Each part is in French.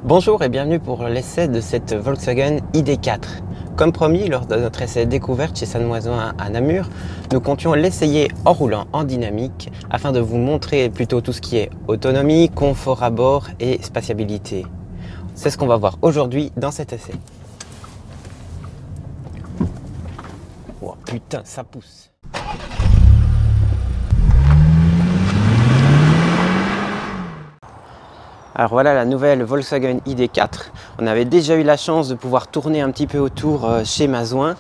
Bonjour et bienvenue pour l'essai de cette Volkswagen ID4. Comme promis, lors de notre essai découverte chez Sanmoisin à Namur, nous comptions l'essayer en roulant en dynamique afin de vous montrer plutôt tout ce qui est autonomie, confort à bord et spatiabilité. C'est ce qu'on va voir aujourd'hui dans cet essai. Oh putain, ça pousse! Alors voilà la nouvelle Volkswagen ID4. On avait déjà eu la chance de pouvoir tourner un petit peu autour chez Mazouin.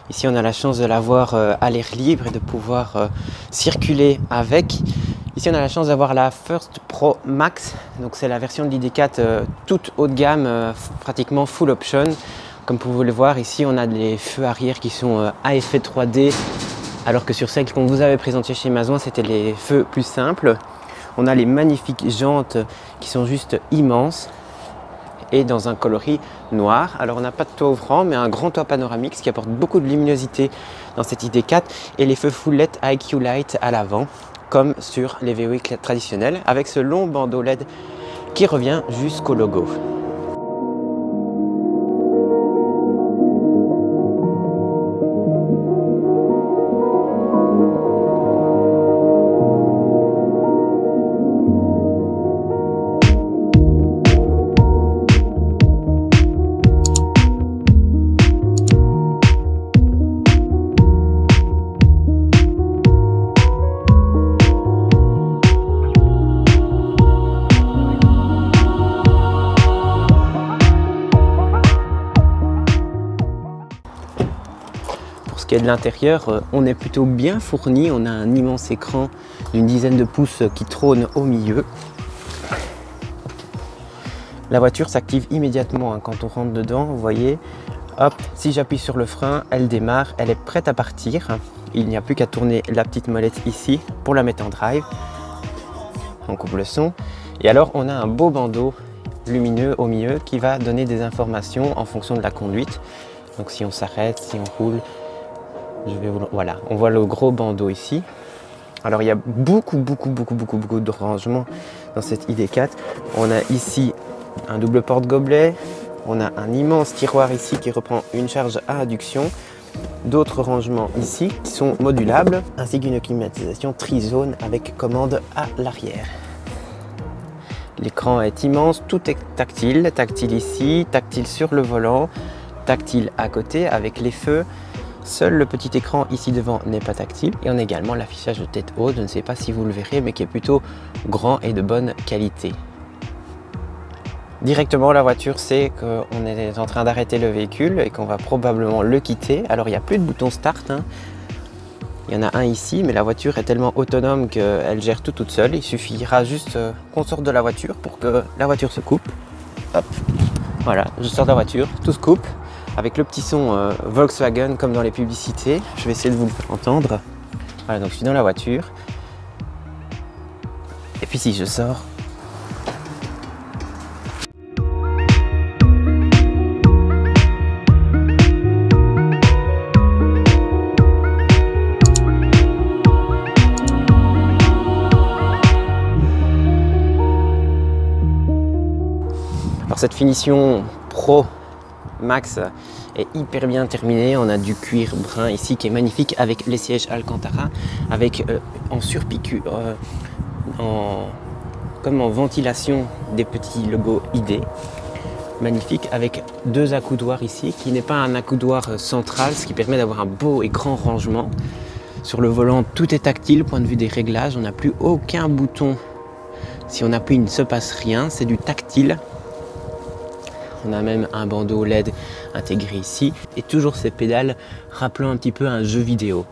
Ici on a la chance de l'avoir à l'air libre et de pouvoir circuler avec. Ici on a la chance d'avoir la First Pro Max. Donc c'est la version de l'ID4 toute haut de gamme, pratiquement full option. Comme vous pouvez le voir ici on a des feux arrière qui sont à effet 3D. Alors que sur celle qu'on vous avait présentée chez Mazouin c'était les feux plus simples. On a les magnifiques jantes qui sont juste immenses et dans un coloris noir. Alors on n'a pas de toit ouvrant mais un grand toit panoramique, ce qui apporte beaucoup de luminosité dans cette ID4 et les feux full LED IQ Light à l'avant comme sur les VW traditionnels avec ce long bandeau LED qui revient jusqu'au logo. Pour ce qui est de l'intérieur, on est plutôt bien fourni. On a un immense écran d'une dizaine de pouces qui trône au milieu. La voiture s'active immédiatement quand on rentre dedans. Vous voyez, hop, si j'appuie sur le frein, elle démarre, elle est prête à partir. Il n'y a plus qu'à tourner la petite molette ici pour la mettre en drive. On coupe le son. Et alors, on a un beau bandeau lumineux au milieu qui va donner des informations en fonction de la conduite. Donc si on s'arrête, si on roule, voilà, on voit le gros bandeau ici. Alors il y a beaucoup de rangements dans cette ID4. On a ici un double porte-gobelet. On a un immense tiroir ici qui reprend une charge à induction. D'autres rangements ici qui sont modulables, ainsi qu'une climatisation tri-zone avec commande à l'arrière. L'écran est immense, tout est tactile. Tactile ici, tactile sur le volant, tactile à côté avec les feux. Seul le petit écran ici devant n'est pas tactile. Et on a également l'affichage de tête haute, je ne sais pas si vous le verrez, mais qui est plutôt grand et de bonne qualité. Directement, la voiture sait qu'on est en train d'arrêter le véhicule et qu'on va probablement le quitter. Alors, il n'y a plus de bouton start. Il y en a un ici, mais la voiture est tellement autonome qu'elle gère tout toute seule. Il suffira juste qu'on sorte de la voiture pour que la voiture se coupe. Hop, voilà, je sors de la voiture, tout se coupe. Avec le petit son Volkswagen comme dans les publicités. Je vais essayer de vous le faire entendre. Voilà, donc je suis dans la voiture. Et puis si je sors, alors cette finition Pro Max est hyper bien terminée. On a du cuir brun ici qui est magnifique avec les sièges Alcantara, avec en surpiqûre, comme en ventilation des petits logos ID. Magnifique avec deux accoudoirs ici qui n'est pas un accoudoir central, ce qui permet d'avoir un beau et grand rangement. Sur le volant, tout est tactile, point de vue des réglages, on n'a plus aucun bouton. Si on appuie, il ne se passe rien, c'est du tactile. On a même un bandeau LED intégré ici et toujours ces pédales rappelant un petit peu un jeu vidéo.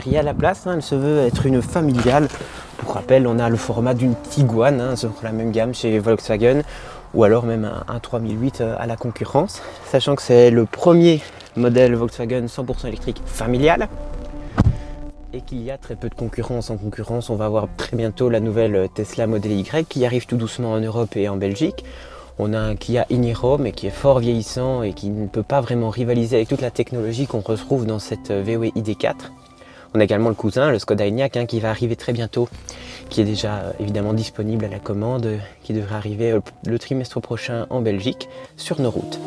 dire, il y a la place, hein, elle se veut être une familiale. Pour rappel, on a le format d'une Tiguan, hein, sur la même gamme chez Volkswagen, ou alors même un 3008 à la concurrence. Sachant que c'est le premier modèle Volkswagen 100% électrique familial et qu'il y a très peu de concurrence. En concurrence, on va avoir très bientôt la nouvelle Tesla Model Y qui arrive tout doucement en Europe et en Belgique. On a un Kia e-Niro mais qui est fort vieillissant et qui ne peut pas vraiment rivaliser avec toute la technologie qu'on retrouve dans cette VW ID4. On a également le cousin, le Skoda Enyaq, hein, qui va arriver très bientôt, qui est déjà évidemment disponible à la commande, qui devrait arriver le trimestre prochain en Belgique sur nos routes.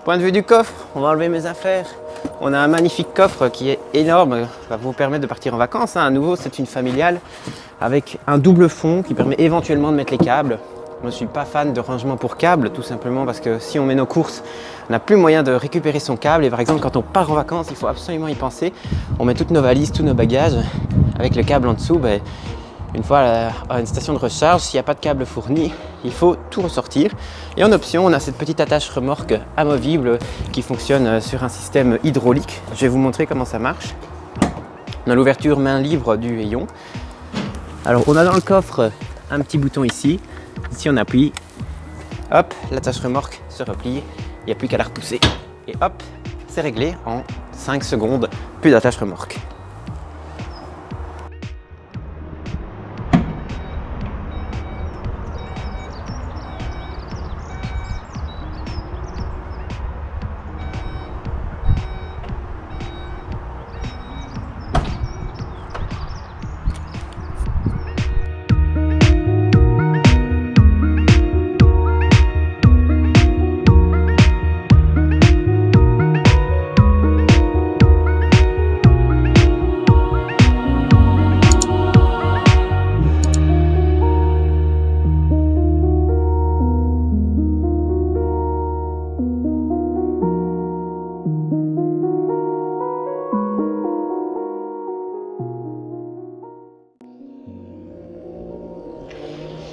Point de vue du coffre, on va enlever mes affaires. On a un magnifique coffre qui est énorme, va vous permettre de partir en vacances. À nouveau, c'est une familiale avec un double fond qui permet éventuellement de mettre les câbles. Moi, je ne suis pas fan de rangement pour câbles, tout simplement parce que si on met nos courses, on n'a plus moyen de récupérer son câble. Et par exemple, quand on part en vacances, il faut absolument y penser. On met toutes nos valises, tous nos bagages avec le câble en dessous. Une fois à une station de recharge, s'il n'y a pas de câble fourni, il faut tout ressortir. Et en option, on a cette petite attache remorque amovible qui fonctionne sur un système hydraulique. Je vais vous montrer comment ça marche. On a l'ouverture main libre du hayon. Alors, on a dans le coffre un petit bouton ici. Ici, on appuie. Hop, l'attache remorque se replie. Il n'y a plus qu'à la repousser. Et hop, c'est réglé en 5 secondes. Plus d'attache remorque.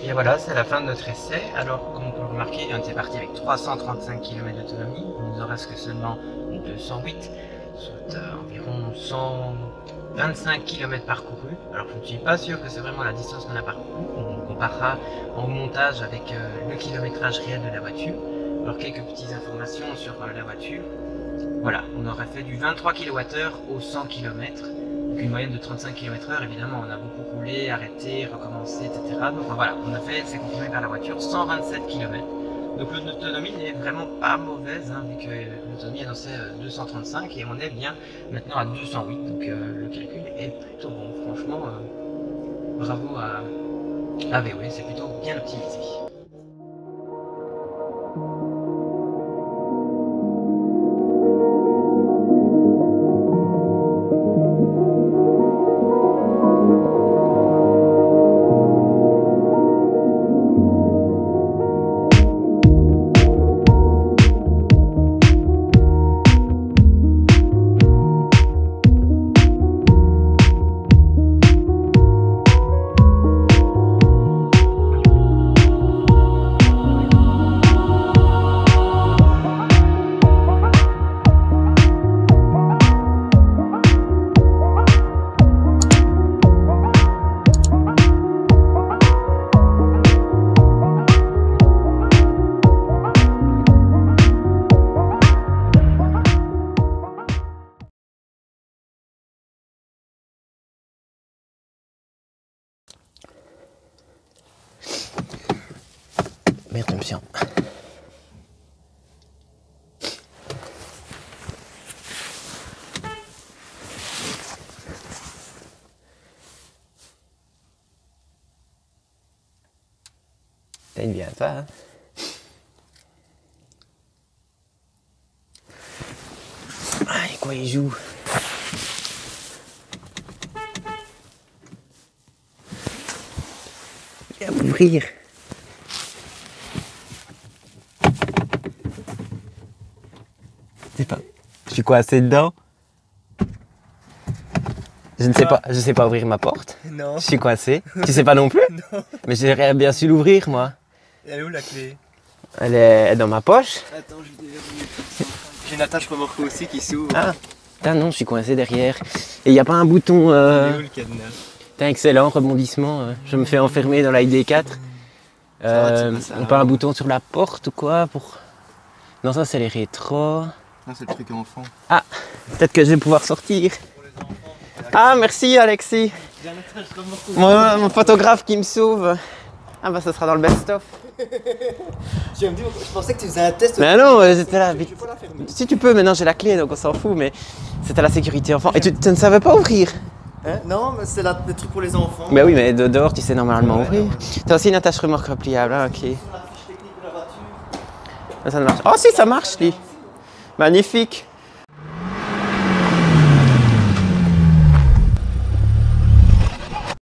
Et voilà, c'est la fin de notre essai. Alors, comme on peut le remarquer, on était parti avec 335 km d'autonomie. Il nous en reste que seulement 208, soit environ 125 km parcourus. Alors, je ne suis pas sûr que c'est vraiment la distance qu'on a parcourue. On comparera en montage avec le kilométrage réel de la voiture. Alors, quelques petites informations sur la voiture. Voilà, on aurait fait du 23 kWh au 100 km. Donc une moyenne de 35 km/h, évidemment, on a beaucoup roulé, arrêté, recommencé, etc. Donc voilà, on a fait, c'est confirmé par la voiture, 127 km. Donc l'autonomie n'est vraiment pas mauvaise, hein, vu que l'autonomie annonçait 235 et on est bien maintenant à 208. Donc le calcul est plutôt bon, franchement, bravo à VW, c'est plutôt bien optimisé. merde, je me suis... T'as une bien ça, hein? Ah, et quoi il joue? Viens m'ouvrir. Je sais pas. Je suis coincé dedans. Je sais pas ouvrir ma porte. Non. Je suis coincé. Tu sais pas non plus? Non. Mais j'aurais bien su l'ouvrir, moi. Elle est où la clé? Elle est dans ma poche. Attends, j'ai une attache remorque aussi qui s'ouvre. Ah, putain, non, je suis coincé derrière. Et il n'y a pas un bouton. Il est où le cadenas? Putain, excellent, rebondissement. Je me fais enfermer dans la ID4. Pas un bouton sur la porte ou quoi pour... Non, ça, c'est les rétros. Non, c'est le truc enfant. Ah, peut-être que je vais pouvoir sortir. Ah, merci, Alexis. J'ai une attache remorque. Mon photographe qui me sauve. Ah, bah, ça sera dans le best-of. Je pensais que tu faisais un test. Mais non, j'étais là. Tu peux la fermer. Si tu peux, maintenant j'ai la clé, donc on s'en fout, mais c'était la sécurité enfant. Et tu ne savais pas ouvrir? Hein? Non, mais c'est le truc pour les enfants. Mais oui, mais dehors, tu sais normalement Ouais, ouvrir. ouais. T'as aussi une attache remorque repliable, hein, ok. Sur la fiche technique de la voiture. Ça ne marche. Oh si, ça marche, lui. Magnifique.